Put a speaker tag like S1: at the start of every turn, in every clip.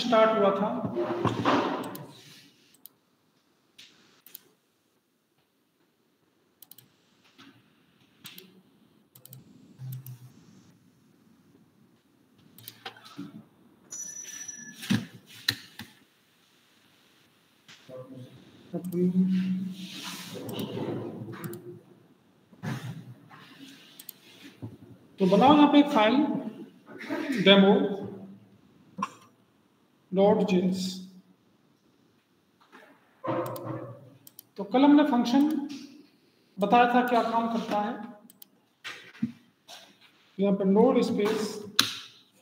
S1: Start हुआ था तो बनाओ यहाँ पे एक फाइल डेमो .js। तो कल हमने फंक्शन बताया था क्या काम करता है। यहाँ पे नोड स्पेस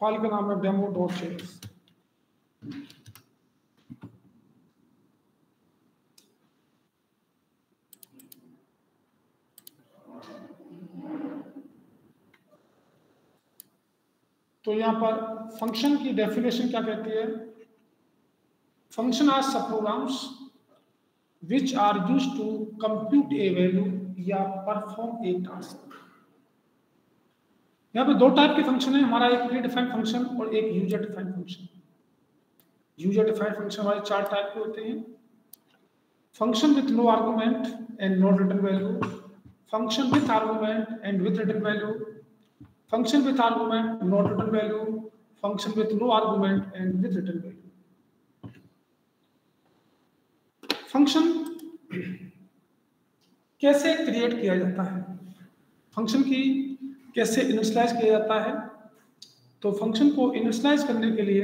S1: फाइल का नाम है demo.js। तो यहाँ पर फंक्शन की डेफिनेशन क्या कहती है? Function are sub programs which are use to compute a value या परफॉर्म ए टास्क। यहाँ पे दो टाइप के फंक्शन है हमारा, एक प्री डिफाइंड फंक्शन और एक user defined function. User defined function हमारे चार टाइप के होते हैं: function with no argument and not return value, function with argument and with return value, function with argument not return value, function with no argument and with return value। Function कैसे create किया जाता है, function की कैसे initialise किया जाता है? तो फंक्शन को इनिशियलाइज करने के लिए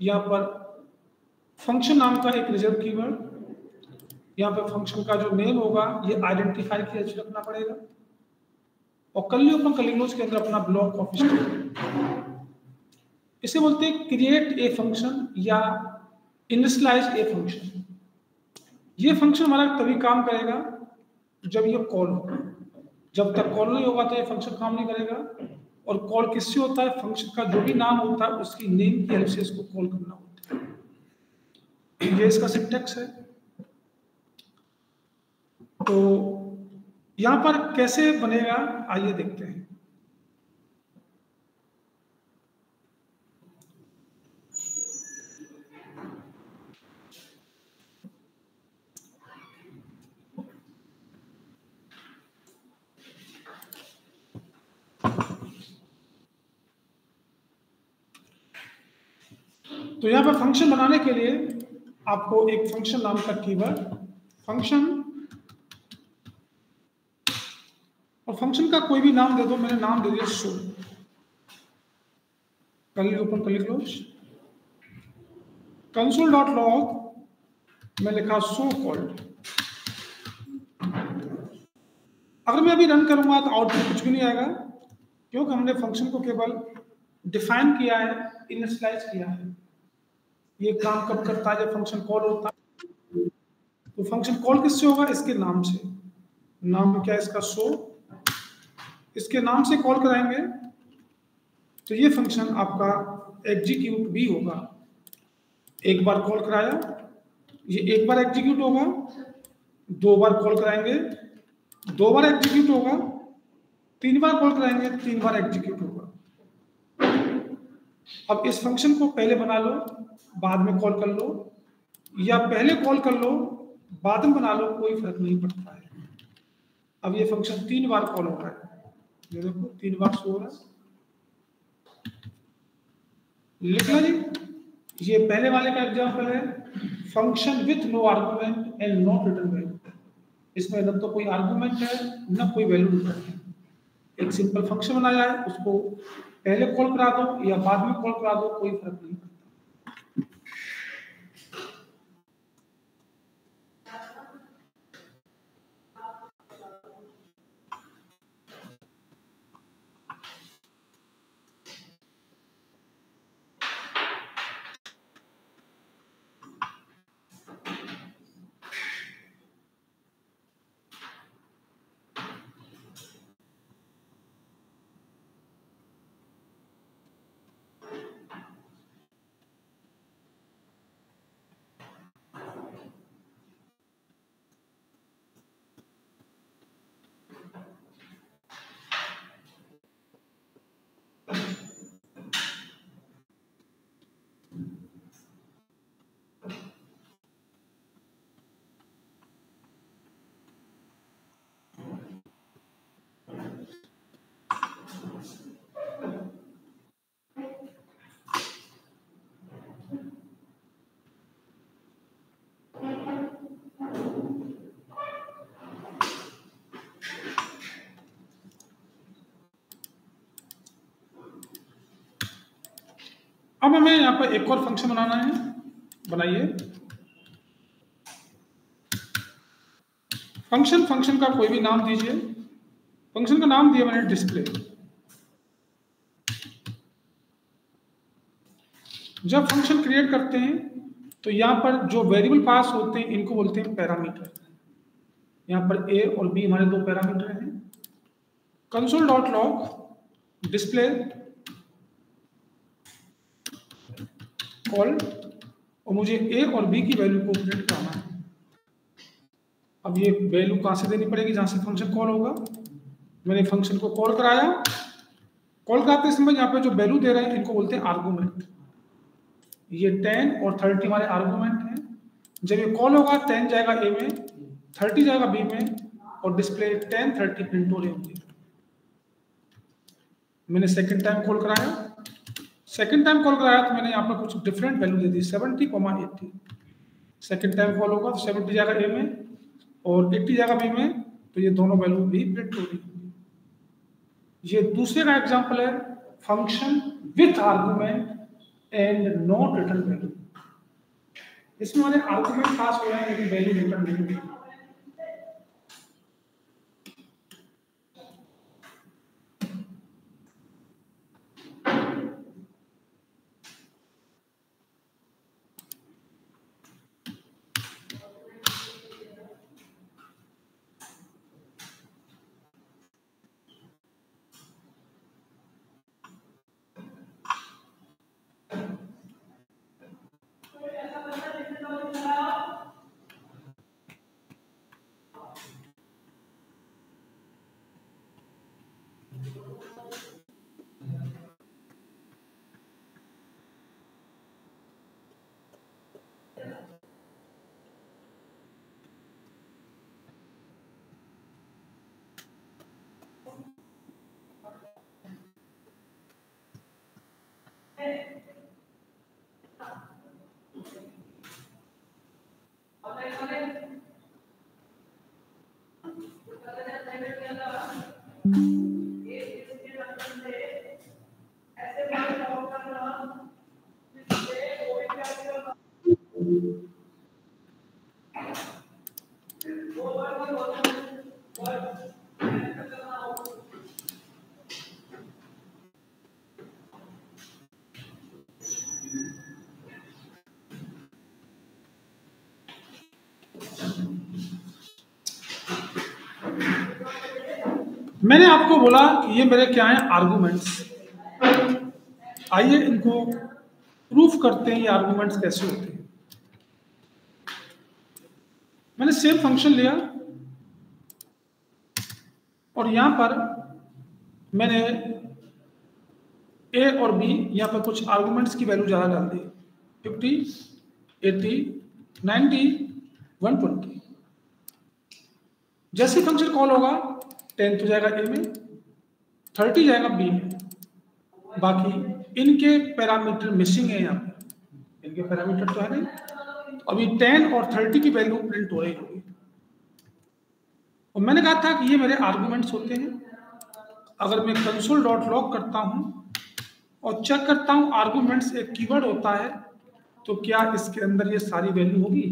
S1: यहाँ पर फंक्शन नाम का एक रिजर्व कीवर्ड, यहाँ पे फंक्शन का जो नेम होगा ये आइडेंटिफाई किया रखना पड़ेगा, और कर्ली ओपन कर्ली क्लोज के अंदर अपना ब्लॉक ऑफ स्टेटमेंट। इसे बोलते हैं क्रिएट ए फंक्शन या इनिशियलाइज ए फंक्शन। ये फंक्शन हमारा तभी काम करेगा जब ये कॉल होगा, जब तक कॉल नहीं होगा तो ये फंक्शन काम नहीं करेगा। और कॉल किससे होता है? फंक्शन का जो भी नाम होता है उसकी नेम की हेल्प से इसको कॉल करना होता है। ये इसका सिंटैक्स है। तो यहां पर कैसे बनेगा आइए देखते हैं। तो यहां पर फंक्शन बनाने के लिए आपको एक फंक्शन नाम का कीवर्ड फंक्शन, और फंक्शन का कोई भी नाम दे दो। मैंने नाम दे दिया show, curly open curly close, console dot log में लिखा शो कॉल्ड। अगर मैं अभी रन करूंगा तो आउटपुट कुछ भी नहीं आएगा, क्योंकि हमने फंक्शन को केवल डिफाइन किया है, इनिशियलाइज किया है। ये काम कब करता है? जब फंक्शन कॉल होता है। तो फंक्शन कॉल किससे होगा? इसके नाम से। नाम क्या है इसका? शो। इसके नाम से कॉल कराएंगे तो ये फंक्शन आपका एग्जीक्यूट भी होगा। एक बार कॉल कराया, ये एक बार एग्जीक्यूट होगा, दो बार कॉल कराएंगे, दो बार एग्जीक्यूट होगा, तीन बार कॉल कराएंगे, तीन बार एग्जीक्यूट होगा। अब इस फंक्शन को पहले बना लो, बाद में कॉल कर लो, या पहले कॉल कर लो बाद में बना लो, कोई फर्क नहीं पड़ता है। अब ये फंक्शन तीन बार कॉल हो रहा है, ये देखो तीन बार शो हो रहा है। लिख लो जी, ये पहले वाले का एग्जांपल है, function with no argument and not return value. इसमें न तो कोई आर्गुमेंट है न कोई वैल्यू रिटर्न है। एक सिंपल फंक्शन बनाया है, उसको पहले कॉल करा दो या बाद में कॉल करा दो, कोई फर्क नहीं पड़ता। अब हमें यहाँ पर एक और फंक्शन बनाना है, बनाइए। फंक्शन का कोई भी नाम दीजिए। फंक्शन का नाम दिया मैंने डिस्प्ले। जब फंक्शन क्रिएट करते हैं तो यहाँ पर जो वेरिएबल पास होते हैं इनको बोलते हैं पैरामीटर। यहाँ पर ए और बी हमारे दो पैरामीटर हैं। Console dot log display call, और मुझे ए और बी की वैल्यू को प्रिंट करना है। अब ये वैल्यू कहाँ से देनी पड़ेगी? जहाँ से फंक्शन कॉल होगा। मैंने फंक्शन को कॉल कराया। कॉल कराते समय यहाँ पे जो वैल्यू दे रहे हैं इनको बोलते हैं आर्गूमेंट। ये 10 और 30 हमारे आर्गूमेंट हैं। जब ये कॉल होगा 10 जाएगा ए में, 30 जाएगा बी में, और डिस्प्ले 10 30 प्रिंट हो रहे होंगे। मैंने सेकंड टाइम कॉल कराया। सेकंड टाइम कॉल कराया तो मैंने यहाँ पर कुछ डिफरेंट वैल्यू दे दी, 70, 80। सेकंड टाइम कॉल होगा तो 70 जाएगा ए में और 80 जाएगा बी में, तो ये दोनों वैल्यू भी प्रिंट हो रही होंगी। ये दूसरे का एग्जांपल है, function with argument and not return value. इसमें हमारे आर्गूमेंट पास हो रहे हैं लेकिन वैल्यू रिटर्न नहीं हुई। मैंने आपको बोला कि ये मेरे क्या हैं, आर्गूमेंट्स। आइए इनको प्रूफ करते हैं ये आर्गूमेंट्स कैसे होते हैं। मैंने सेम फंक्शन लिया और यहां पर मैंने ए और बी यहाँ पर कुछ आर्गूमेंट्स की वैल्यू ज़्यादा डाल दी, 50, 80, 90, 120। जैसे फंक्शन कॉल होगा 10 तो जाएगा ए में, 30 जाएगा बी में, बाकी इनके पैरामीटर मिसिंग है। यहाँ पे इनके पैरामीटर तो है नहीं, तो अभी 10 और 30 की वैल्यू प्रिंट हो रही होगी। और मैंने कहा था कि ये मेरे आर्गूमेंट्स होते हैं। अगर मैं कंसोल डॉट लॉग करता हूं और चेक करता हूं आर्गूमेंट्स एक कीवर्ड होता है, तो क्या इसके अंदर ये सारी वैल्यू होगी?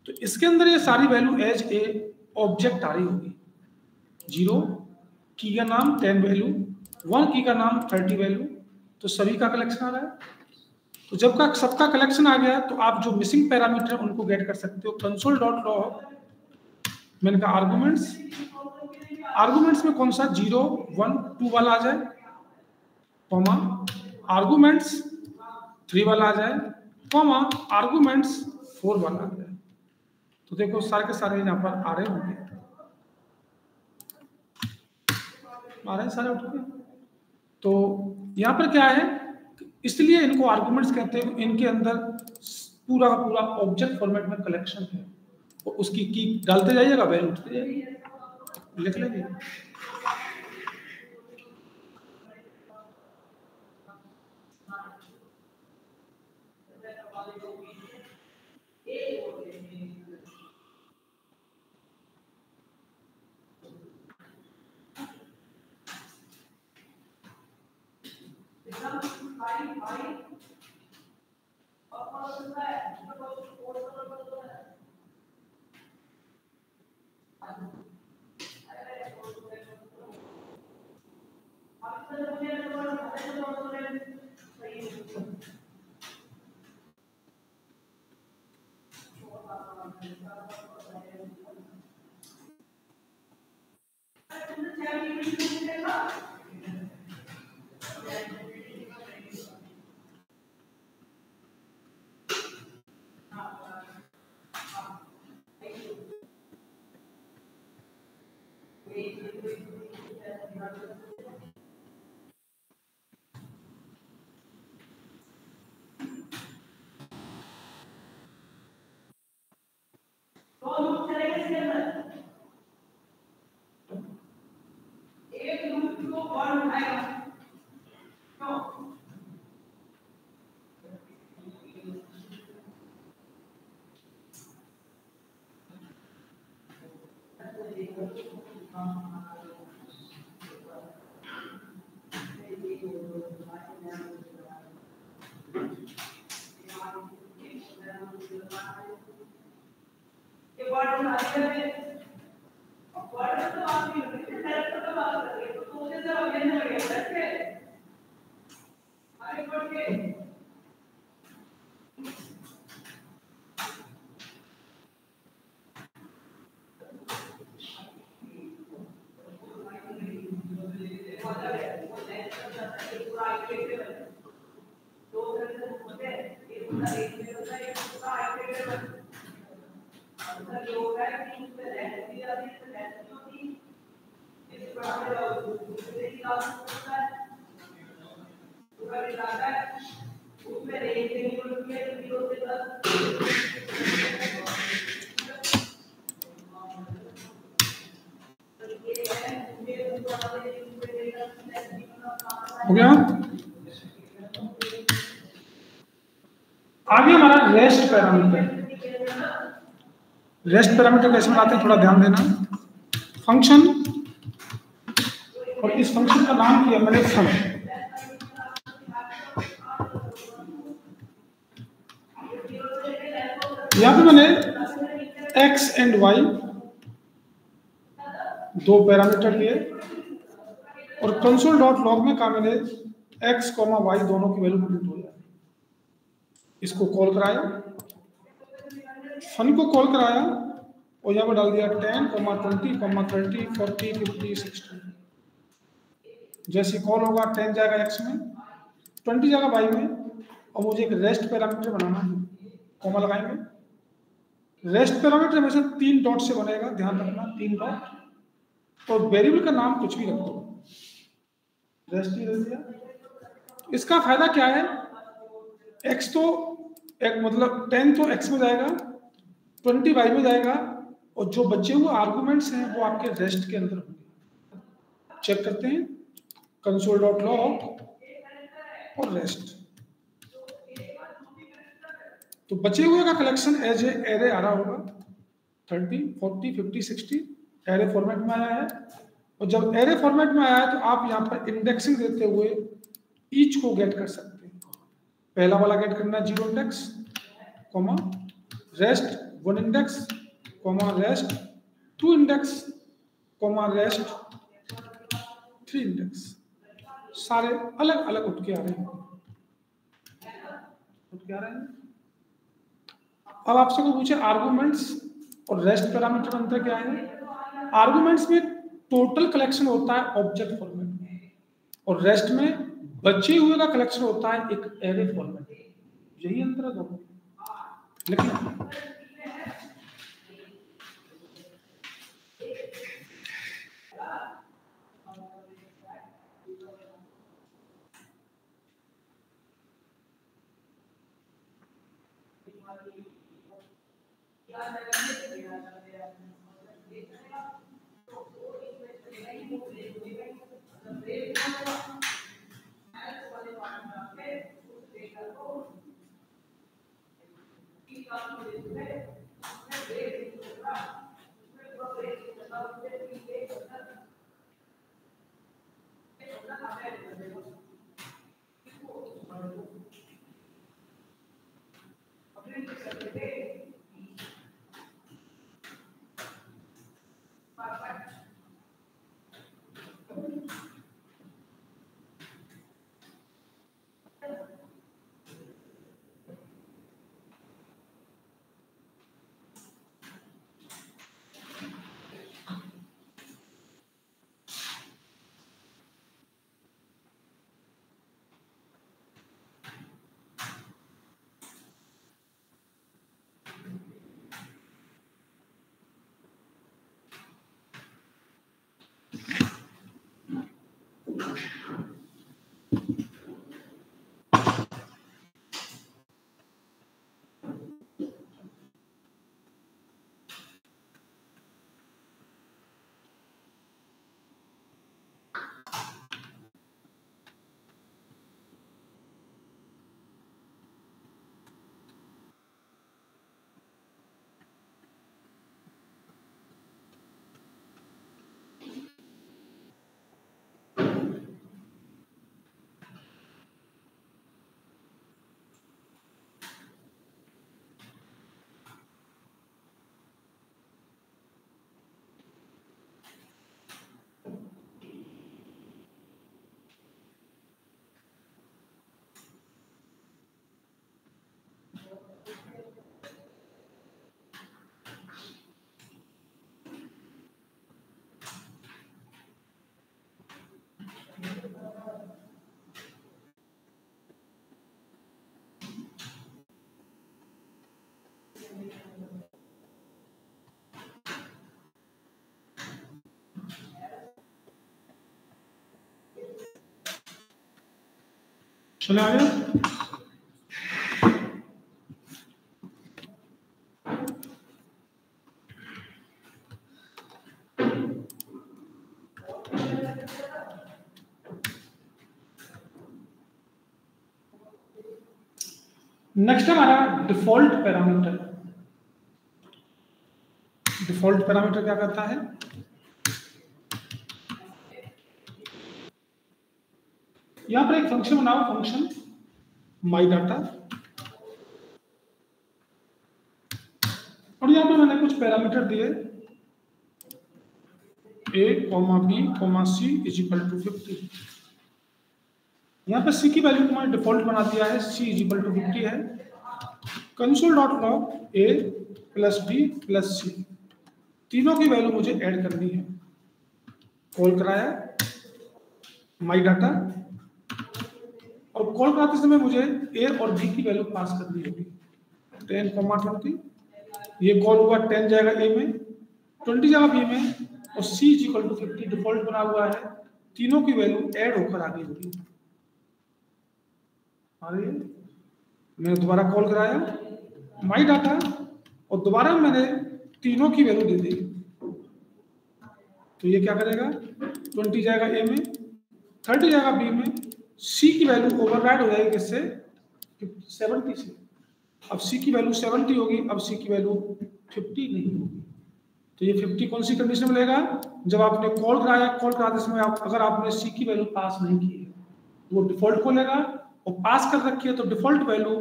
S1: तो इसके अंदर ये सारी वैल्यू एज ए ऑब्जेक्ट आ रही होगी। 0 की का नाम 10 वैल्यू, 1 की का नाम 30 वैल्यू, तो सभी का कलेक्शन आ रहा है। तो जब का सबका कलेक्शन आ गया तो आप जो मिसिंग पैरामीटर उनको गेट कर सकते हो। कंसोल डॉट लॉग, मैंने कहा आर्गूमेंट्स, आर्गूमेंट्स में कौन सा 0, 1, 2 वाला आ जाए, कॉमा आर्गूमेंट्स 3 वाला आ जाए, कॉमा आर्गूमेंट्स 4 वाला आ जाए। तो देखो सारे के सारे यहाँ पर आ रहे होंगे, आ रहे हैं सारे उठ के। तो यहाँ पर क्या है, इसलिए इनको आर्गूमेंट्स कहते हैं। इनके अंदर पूरा का पूरा ऑब्जेक्ट फॉर्मेट में कलेक्शन है, तो उसकी की डालते जाइएगा, वैल्यू उठते जाइए, लिख लेंगे। हो गया। आगे हमारा रेस्ट पैरामीटर। रेस्ट पैरामीटर कैसे बनाते हैं थोड़ा ध्यान देना। फंक्शन, और इस फंक्शन का नाम किया मैंने फन। यहां पे मैंने x एंड y दो पैरामीटर लिए और कंसोल डॉट लॉग में कहा मैंने x, y दोनों की वैल्यू प्रिंट हो जाए। इसको कॉल कराया, फन को कॉल कराया और यहाँ पर डाल दिया 10, 20, 30, 40, 50, 60। जैसे कॉल होगा 10 जाएगा x में, 20 जाएगा y में, और मुझे एक रेस्ट पैरामीटर बनाना है, कॉमा लगाएंगे। रेस्ट पैरामीटर हमेशा 3 डॉट से बनेगा, ध्यान रखना 3 डॉट, और वेरिएबल का नाम कुछ भी रख दो, रेस्ट ही रख दिया। इसका फायदा क्या है, x तो एक मतलब 10 तो x में जाएगा, 20 y में जाएगा, और जो बचे हुए आर्गुमेंट्स हैं वो आपके रेस्ट के अंदर होंगे। चेक करते हैं, कंसोल डॉट लॉग और रेस्ट, तो बचे हुए का कलेक्शन एज ए एरे आ रहा होगा। 30, 40, 50, 60 एरे फॉर्मेट में आया है, और जब एरे फॉर्मेट में आया है तो आप यहाँ पर इंडेक्सिंग देते हुए ईच को गेट कर सकते हैं। पहला वाला गेट करना है 0 index, comma rest 1 index, comma rest 2 index, comma rest 3 index. सारे अलग अलग उठ के आ रहे हैं, उठ के आ रहे हैं। अब आपसे कोई पूछे आर्गुमेंट्स और रेस्ट पैरामीटर में अंतर क्या है। आर्गुमेंट्स में टोटल कलेक्शन होता है ऑब्जेक्ट फॉर्मेट में, और रेस्ट में बचे हुए का कलेक्शन होता है एक एरे फॉर्मेट में। यही अंतर है दोनों। लेकिन चले आगे। नेक्स्ट हमारा डिफॉल्ट पैरामीटर। डिफॉल्ट पैरामीटर क्या करता है? यहां पर एक फंक्शन बनाओ, फंक्शन माई डाटा, और यहां पर मैंने कुछ पैरामीटर दिए a, b, c is equal to 50। यहां पर c की वैल्यू को मैंने डिफॉल्ट बना दिया है, c इज इक्वल टू 50 है। Console dot log a plus b plus c, तीनों की वैल्यू मुझे ऐड करनी है। कॉल कराया माई डाटा, और कॉल कराते समय मुझे a और b की वैल्यू पास करनी होगी। 10, 20, ये कॉल हुआ 10 जाएगा a में, 20 जाएगा b में, और c is equal to 50 default बना हुआ है। तीनों की वैल्यू ऐड होकर आगे होगी। मैंने दोबारा कॉल कराया माई डाटा, और दोबारा मैंने तीनों की वैल्यू दे दी। तो ये क्या करेगा? 20 जाएगा a में, 30 जाएगा b में, c की वैल्यू ओवरराइड हो जाएगी किससे? 70 से। अब c की वैल्यू 70 होगी, अब c की वैल्यू 50 नहीं होगी। तो ये 50 कौन सी कंडीशन में मिलेगा? जब आपने कॉल कराया, कॉल कराते समय अगर आपने c की वैल्यू पास नहीं की है, वो डिफॉल्ट को लेगा, और पास कर रखी है तो डिफॉल्ट वैल्यू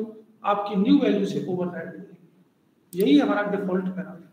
S1: आपकी न्यू वैल्यू से ओवरराइड हो जाएगी। यही हमारा डिफॉल्ट पैरामीटर।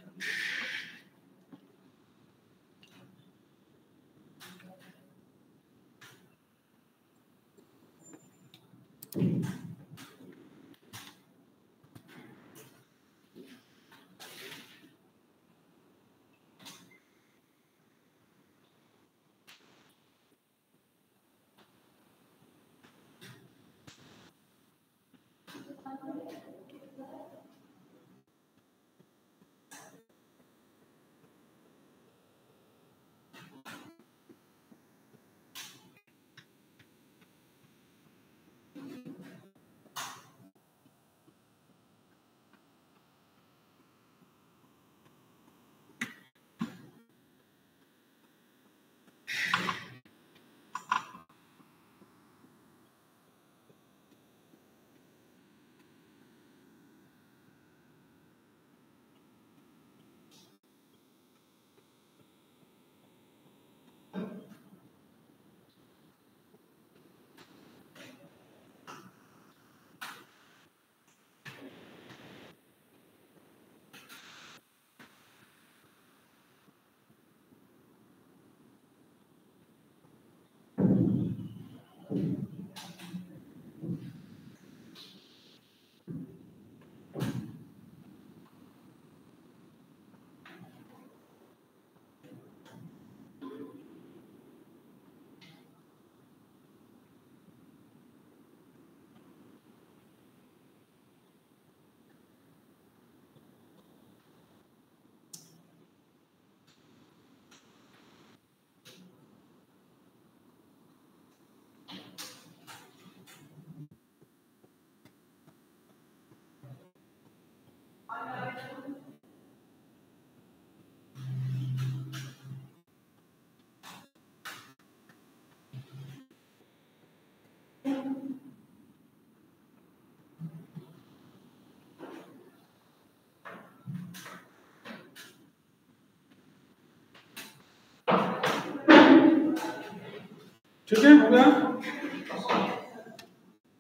S1: ठीक है, हो गया?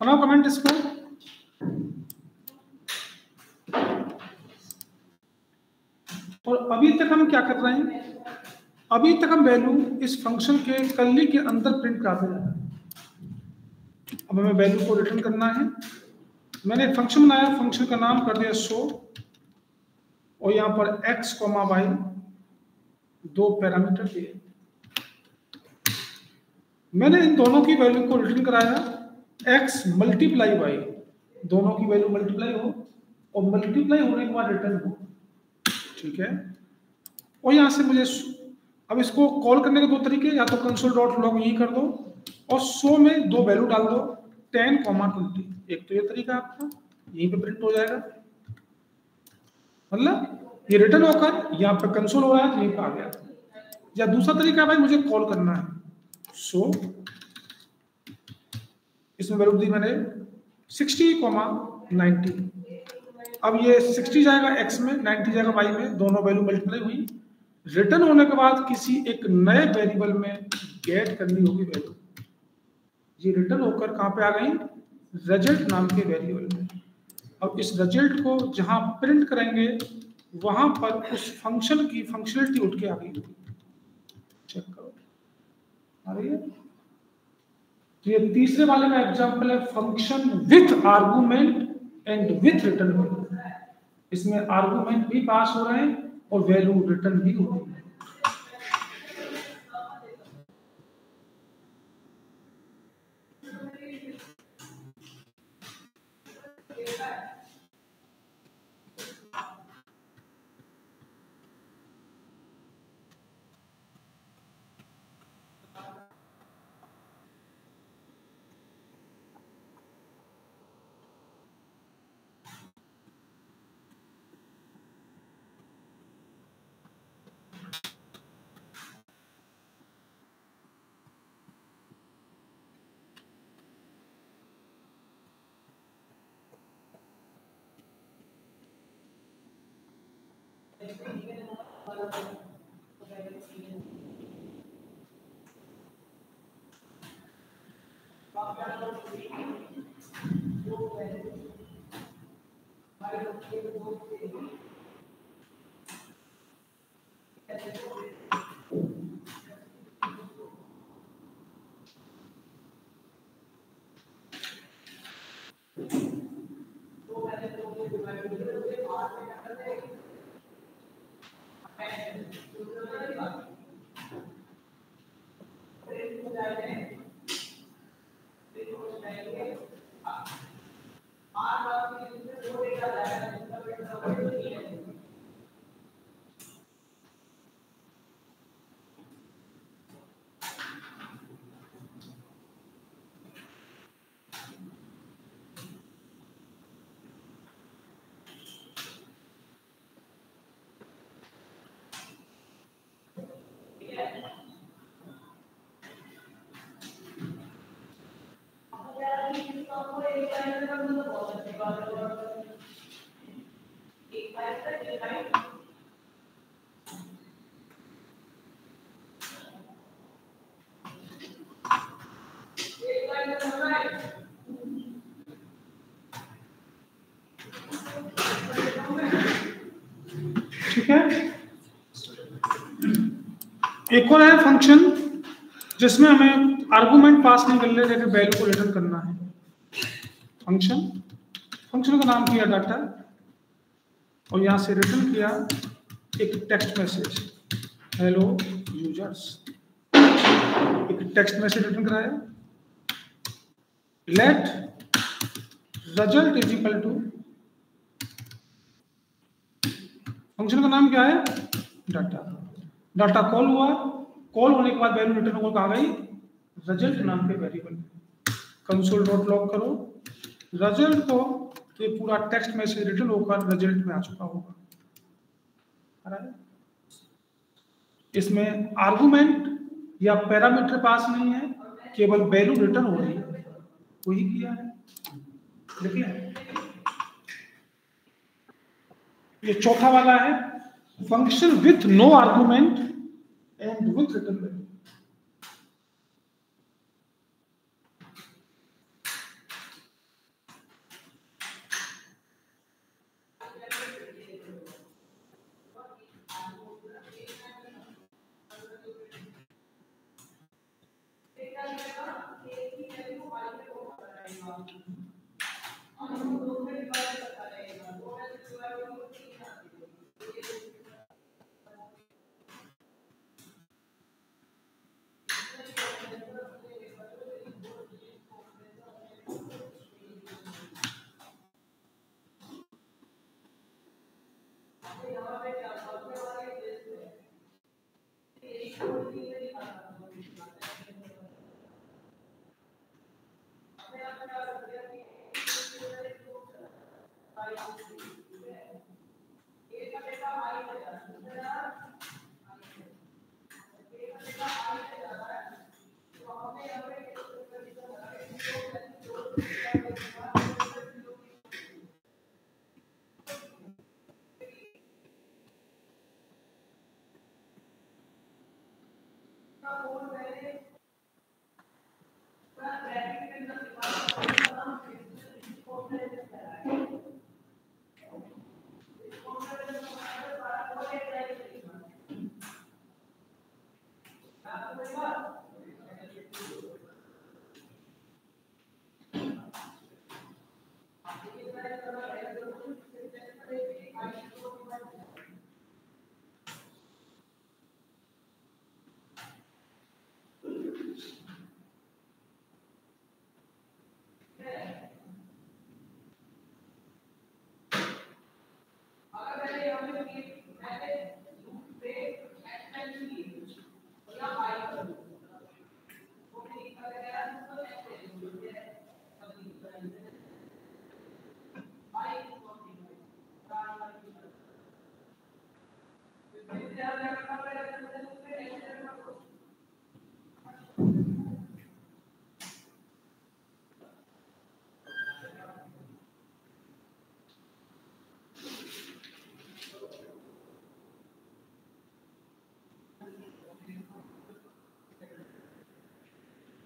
S1: बनाओ कमेंट इसको। और अभी तक हम क्या कर रहे हैं? अभी तक हम वैल्यू इस फंक्शन के कर्ली के अंदर प्रिंट कराते जा रहे हैं। अब हमें वैल्यू को रिटर्न करना है। मैंने एक फंक्शन बनाया, फंक्शन का नाम कर दिया शो, और यहां पर x, y दो पैरामीटर दिए। मैंने इन दोनों की वैल्यू को रिटर्न कराया x मल्टीप्लाई y, दोनों की वैल्यू मल्टीप्लाई हो, और मल्टीप्लाई होने के बाद रिटर्न हो, ठीक है। और यहाँ से मुझे अब इसको कॉल करने के दो तरीके, या तो कंसोल डॉट लॉग यही कर दो और 100 में दो वैल्यू डाल दो 10,20। एक तो ये तरीका आपका यहीं पे प्रिंट हो जाएगा, मतलब ये रिटर्न होकर यहाँ पे कंसोल हो रहा है तो यहीं पे आ गया। या दूसरा तरीका भाई मुझे कॉल करना है, सो इसमें वैल्यू दी मैंने 60,90। अब ये 60 जाएगा x में, 90 जाएगा y में, दोनों वैल्यू मल्टीप्लाई हुई। रिटर्न होने के बाद किसी एक नए वेरिएबल में गेट करनी होगी वैल्यू। ये रिटर्न होकर कहाँ पे आ गई, रिजल्ट नाम के वेरिएबल में। अब इस रिजल्ट को जहां प्रिंट करेंगे वहां पर उस फंक्शन की फंक्शनलिटी उठ के आ गई होगी। चेक करो आ रही है। तो ये तीसरे वाले का एग्जांपल है function with argument and with return value. इसमें आर्गुमेंट भी पास हो रहे हैं और वैल्यू रिटर्न भी हो रही है। ठीक है। एक और है फंक्शन जिसमें हमें आर्गुमेंट पास नहीं कर ले, लेकिन वैल्यू को रिटर्न करना है। फंक्शन का नाम किया डाटा और यहां से रिटर्न किया एक टेक्स्ट मैसेज, हेलो यूजर्स। एक टेक्स्ट मैसेज रिटर्न कराया, let result is equal to, function का नाम क्या है, डाटा। डाटा कॉल हुआ, कॉल होने के बाद वैल्यू रिटर्न होकर आ गई रिजल्ट नाम के वेरिएबल में। कंसोल डॉट लॉग करो रिजल्ट को, तो ये पूरा टेक्स्ट मैसेज रिटर्न होकर रिजल्ट में आ चुका होगा। इसमें आर्गुमेंट या पैरामीटर पास नहीं है, केवल वैल्यू रिटर्न हो रही है, वही किया है। देखिए ये चौथा वाला है function with no argument and with return value.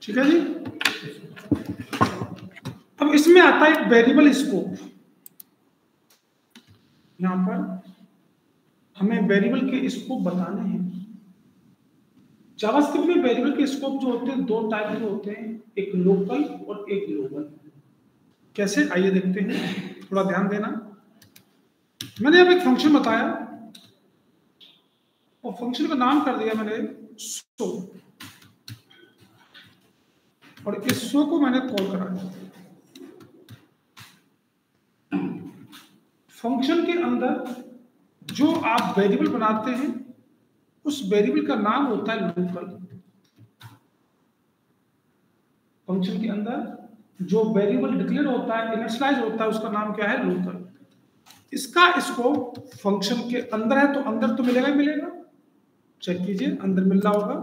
S1: ठीक है जी। अब इसमें आता है वेरिएबल स्कोप। यहां पर हमें वेरिएबल के स्कोप बताने हैं। जावास्क्रिप्ट में वेरिएबल के स्कोप जो होते हैं दो टाइप के होते हैं, एक लोकल और एक ग्लोबल। कैसे, आइए देखते हैं, थोड़ा ध्यान देना। मैंने अब एक फंक्शन बताया और फंक्शन का नाम कर दिया मैंने शो, और इस शो को मैंने कॉल करा दिया। फंक्शन के अंदर जो आप वेरिएबल बनाते हैं उस वेरिएबल का नाम होता है लोकल। फंक्शन के अंदर जो वेरिएबल डिक्लेयर होता है, इनिशियलाइज होता है, उसका नाम क्या है, लोकल। इसका स्कोप फंक्शन के अंदर है तो अंदर तो मिलेगा ही मिलेगा, चेक कीजिए अंदर मिल रहा होगा।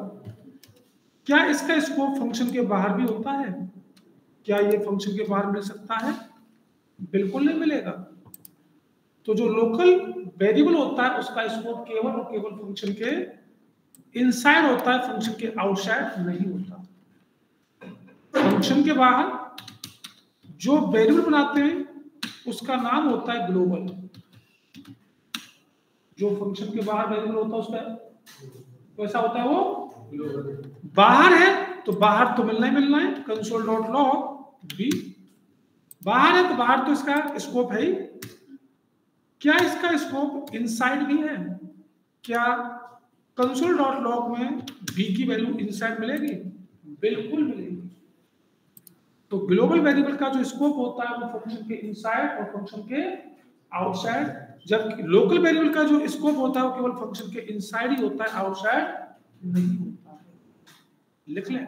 S1: क्या इसका स्कोप फंक्शन के बाहर भी होता है? क्या ये फंक्शन के बाहर मिल सकता है? बिल्कुल नहीं मिलेगा। तो जो लोकल वेरिएबल होता है उसका स्कोप केवल और केवल फंक्शन के इनसाइड होता है, फंक्शन के आउटसाइड नहीं होता। फंक्शन के बाहर जो वेरिएबल बनाते हैं उसका नाम होता है ग्लोबल। जो फंक्शन के बाहर वेरिएबल होता है उसका कैसा होता है, वो ग्लोबल। बाहर है तो बाहर तो मिलना ही मिलना है, कंसोल डॉट लॉग बी। बाहर है तो बाहर तो इसका स्कोप है ही। क्या इसका स्कोप इनसाइड भी है? क्या कंसोल डॉट लॉग में बी की वैल्यू इनसाइड मिलेगी? बिल्कुल मिलेगी। तो ग्लोबल वेरिएबल का जो स्कोप होता है वो फंक्शन के इनसाइड और फंक्शन के आउटसाइड, जबकि लोकल वेरिएबल का जो स्कोप होता है वो केवल फंक्शन के इनसाइड ही होता है, आउटसाइड नहीं होता है। लिख लें।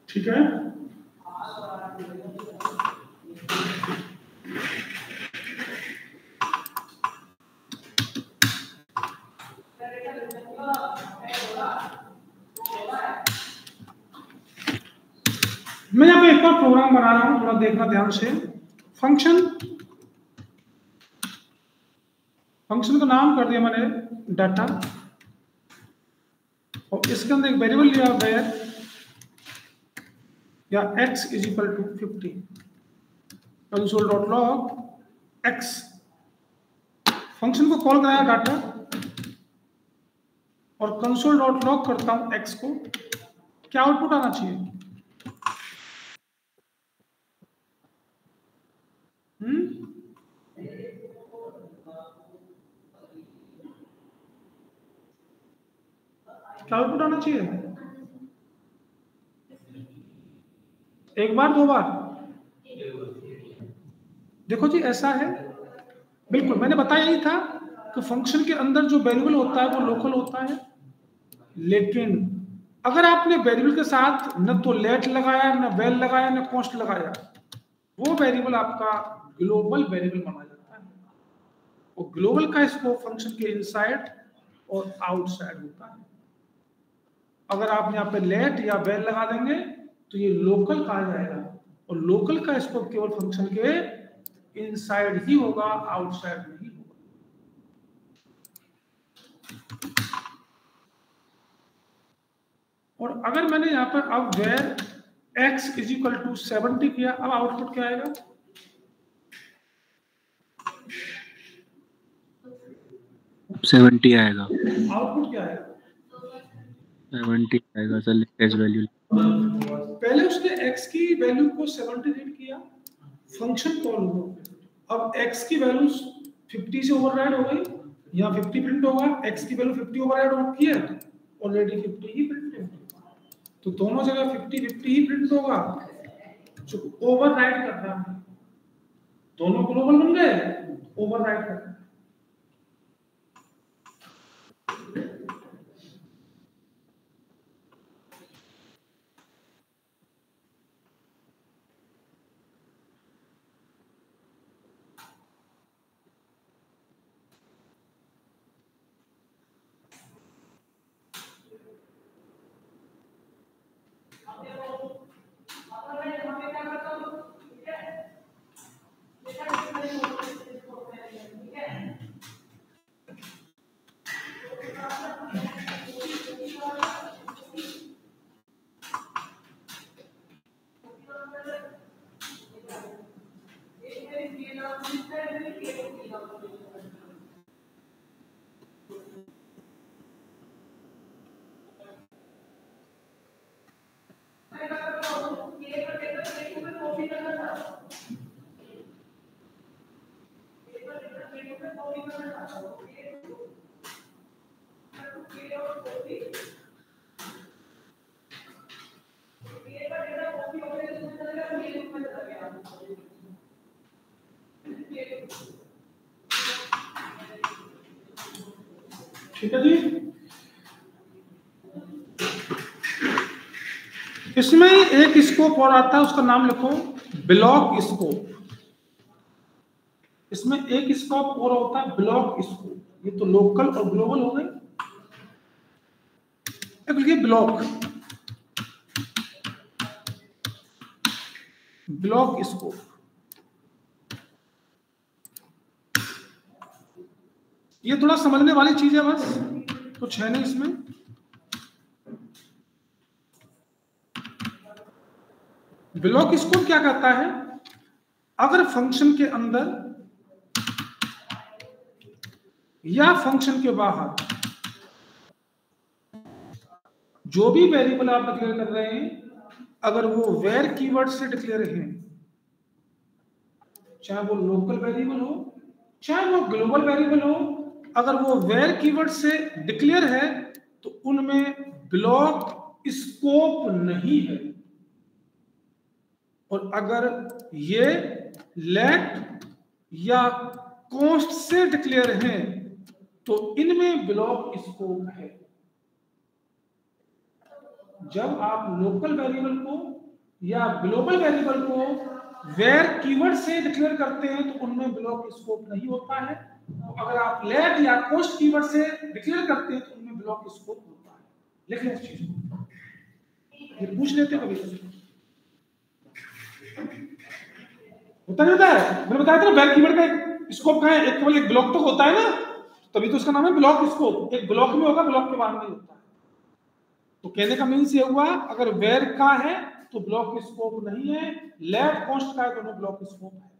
S1: ठीक है। मैं यहाँ पे एक और प्रोग्राम बना रहा हूं, थोड़ा देखना ध्यान से। फंक्शन का नाम कर दिया मैंने डाटा, और इसके अंदर एक वेरिएबल लिया वेयर या x is equal to 50 console dot log x। Function को कॉल कराया डाटा और कंसोल डॉट लॉग करता हूं x को। क्या आउटपुट आना चाहिए? क्या आउटपुट आना चाहिए? एक बार, दो बार? देखो जी, ऐसा है, बिल्कुल मैंने बताया ही था कि फंक्शन के अंदर जो वेरिएबल होता है वो लोकल होता है, लेकिन अगर आपने वेरिएबल के साथ न तो लेट लगाया, न वेल लगाया, न कॉन्स्ट लगाया, वो वेरिएबल आपका ग्लोबल वेरिएबल माना जाता है। और ग्लोबल का स्कोप फंक्शन के इनसाइड और आउटसाइड होता है। अगर आप यहाँ पे लेट या वेल लगा देंगे तो ये लोकल कहा जाएगा, और लोकल का स्कोप केवल फंक्शन के इनसाइड ही होगा, आउटसाइड नहीं होगा। और अगर मैंने यहाँ पर अब var x is equal to 70 किया, अब आउटपुट क्या आएगा?
S2: 70 आएगा।
S1: आउटपुट क्या आएगा?
S2: 70 आएगा सर, लेटेस्ट वैल्यू।
S1: पहले उसने x की वैल्यू को 70 रीड किया, फंक्शन कॉल हुआ। अब x की वैल्यू 50 से ओवरराइड हो गई, या 50 प्रिंट होगा, x की वैल्यू 50 ओवरराइड की है, ऑलरेडी 50 ही प्रिंट है, तो दोनों जगह 50 ही प्रिंट होगा। जो ओवरराइड कर रहा है, दोनों ग्लोबल बन गए, ओवरराइड कर रहा है। ठीक है जी। इसमें एक स्कोप और आता है, उसका नाम लिखो ब्लॉक स्कोप। इसमें एक स्कोप और होता है ब्लॉक स्कोप। ये तो लोकल और ग्लोबल हो गए। लिखिए ब्लॉक स्कोप। ये थोड़ा समझने वाली चीज है, बस कुछ है नहीं इसमें। ब्लॉक स्कोप क्या करता है, अगर फंक्शन के अंदर या फंक्शन के बाहर जो भी वेरिएबल आप डिक्लेयर कर रहे हैं, अगर वो वेर कीवर्ड से डिक्लेयर हैं, चाहे वो लोकल वेरिएबल हो चाहे वो ग्लोबल वेरिएबल हो, अगर वो वेर कीवर्ड से डिक्लेयर है तो उनमें ब्लॉक स्कोप नहीं है। और अगर ये लेट या कॉन्स्ट से डिक्लेयर हैं तो इनमें ब्लॉक स्कोप है। जब आप लोकल वेरिएबल को या ग्लोबल वेरिएबल को वेर कीवर्ड से डिक्लेयर करते हैं तो उनमें ब्लॉक स्कोप नहीं होता है। तो अगर आप लेट या कॉस्ट कीवर्ड से डिक्लेयर करते हैं तो उनमें ब्लॉक स्कोप होता है। लिख लें इस चीज को, ये पूछ लेते कभी होता नहीं होता है। मैंने बताया था वेर कीवर्ड का एक स्कोप का है, एक केवल एक ब्लॉक तो होता है ना, तभी तो उसका नाम है ब्लॉक स्कोप। एक ब्लॉक में होगा, ब्लॉक के बाहर नहीं होता है। तो कहने का मीन्स ये हुआ, अगर वेर का है तो ब्लॉक स्कोप नहीं है, लेट कॉन्स्ट का है तो ब्लॉक स्कोप है।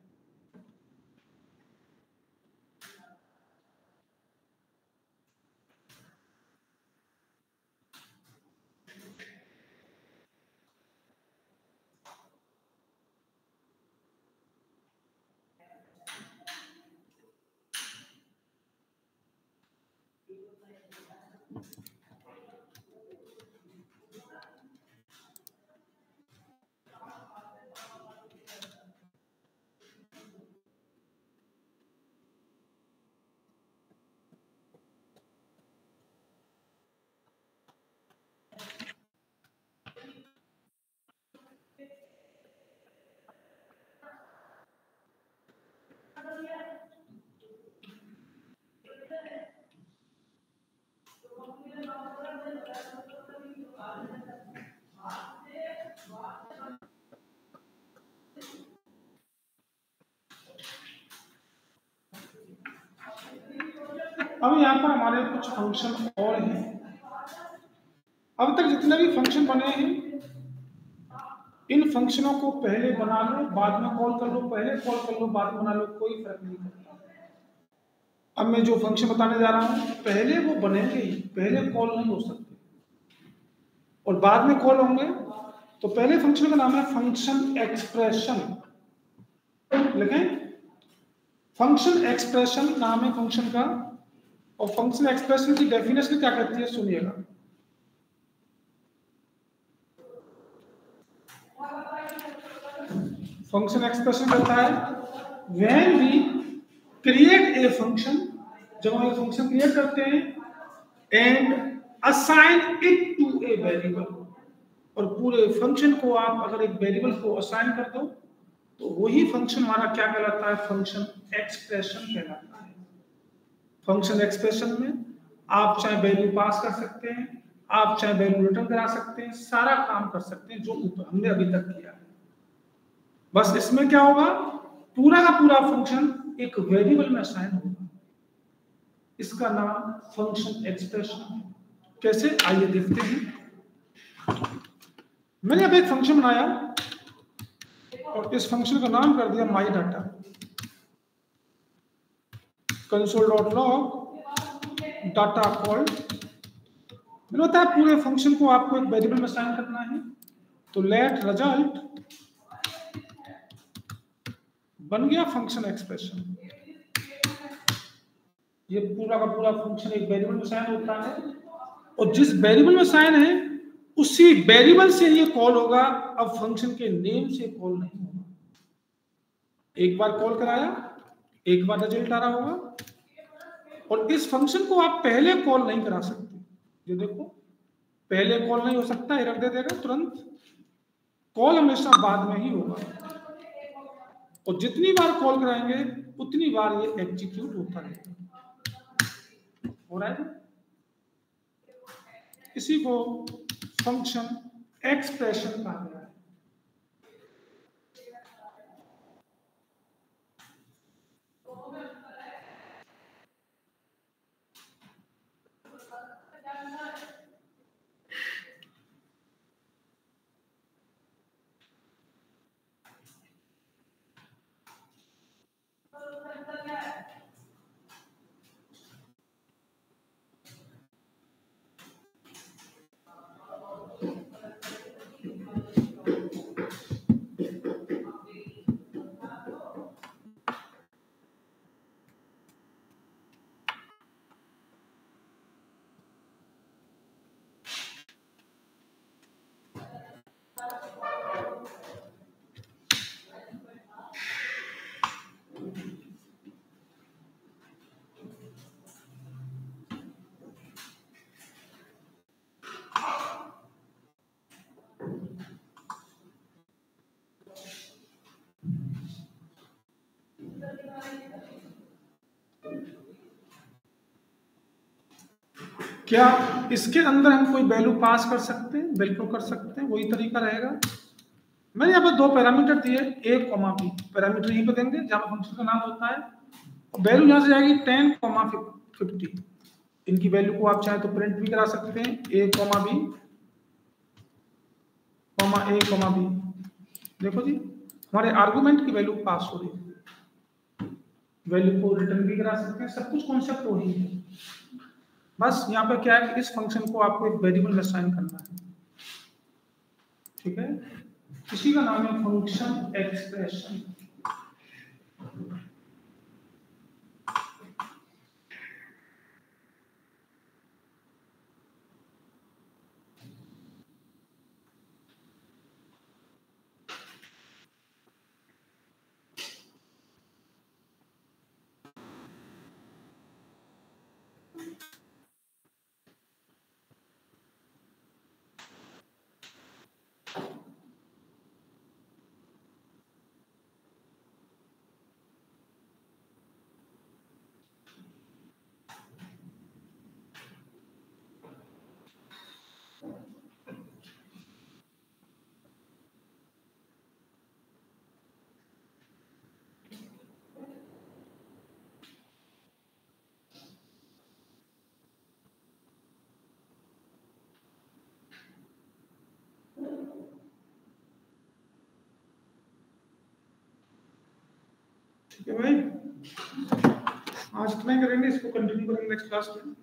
S1: अब यहाँ पर हमारे कुछ फंक्शन और हैं। अब तक जितने भी फंक्शन बने हैं, इन फंक्शनों को पहले बना लो, बाद में कॉल कर लो, पहले कॉल कर लो, बाद में बना लो, कोई फर्क नहीं पड़ता। अब मैं जो फंक्शन बताने जा रहा हूं, पहले वो बनेंगे ही, पहले कॉल नहीं हो सकते, और बाद में कॉल होंगे। तो पहले फंक्शन का नाम है फंक्शन एक्सप्रेशन। लिखें, फंक्शन एक्सप्रेशन नाम है फंक्शन का। और फंक्शन एक्सप्रेशन की डेफिनेशन क्या कहती है, सुनिएगा। फंक्शन एक्सप्रेशन कहता है when we create a function, जब हम एक फंक्शन क्रिएट करते हैं and assign it to a variable, और पूरे फंक्शन को आप अगर एक वेरिएबल को असाइन कर दो तो वही फंक्शन हमारा क्या कहलाता है, फंक्शन एक्सप्रेशन कहलाता है। फंक्शन एक्सप्रेशन में आप चाहे वैल्यू पास कर सकते हैं, आप चाहे वैल्यू रिटर्न करा सकते हैं, सारा काम कर सकते हैं जो हमने अभी तक किया है। बस इसमें क्या होगा, पूरा का पूरा फंक्शन एक वेरिएबल में असाइन होगा। इसका नाम फंक्शन एक्सप्रेशन है। कैसे, आइए देखते हैं। मैंने अब एक फंक्शन बनाया और इस फंक्शन का नाम कर दिया माई डाटा। console.log data called. मैंने बताया पूरे फंक्शन को आपको एक वेरिएबल में असाइन करना है। तो लेट रिजल्ट बन गया फंक्शन एक्सप्रेशन। ये पूरा का पूरा फंक्शन एक वेरिएबल में असाइन होता है, और जिस वेरिएबल में असाइन है उसी वेरिएबल से ये कॉल होगा। अब फंक्शन के नेम से कॉल नहीं होगा। एक बार कॉल कराया, एक बार रिजल्ट आ रहा होगा, और इस फंक्शन को आप पहले कॉल नहीं करा सकते। ये देखो, पहले कॉल नहीं हो सकता, एरर दे देगा तुरंत। कॉल हमेशा बाद में ही होगा, और जितनी बार कॉल कराएंगे उतनी बार ये एग्जीक्यूट होता रहेगा। हो रहा है, इसी को फंक्शन एक्सप्रेशन कहा गया है। क्या इसके अंदर हम कोई वैल्यू पास कर सकते हैं? बिल्कुल कर सकते हैं, वही तरीका रहेगा। मैंने यहाँ पर दो पैरामीटर दिए, a, b। पैरामीटर यहीं पे देंगे जहां पर फंक्शन का नाम होता है, वैल्यू यहाँ से जाएगी 10, 50। इनकी वैल्यू को आप चाहे तो प्रिंट भी करा सकते हैं, a, b, a, b। देखो जी, हमारे आर्गुमेंट की वैल्यू पास हो रही है, वैल्यू को रिटर्न भी करा सकते हैं, सब कुछ कॉन्सेप्ट वही है। बस यहाँ पे क्या है कि इस फंक्शन को आपको एक वेरिएबल में असाइन करना है, ठीक है। इसी का नाम है फंक्शन एक्सप्रेशन। ठीक है भाई, आज इतना ही करेंगे, इसको कंटिन्यू करेंगे नेक्स्ट क्लास में।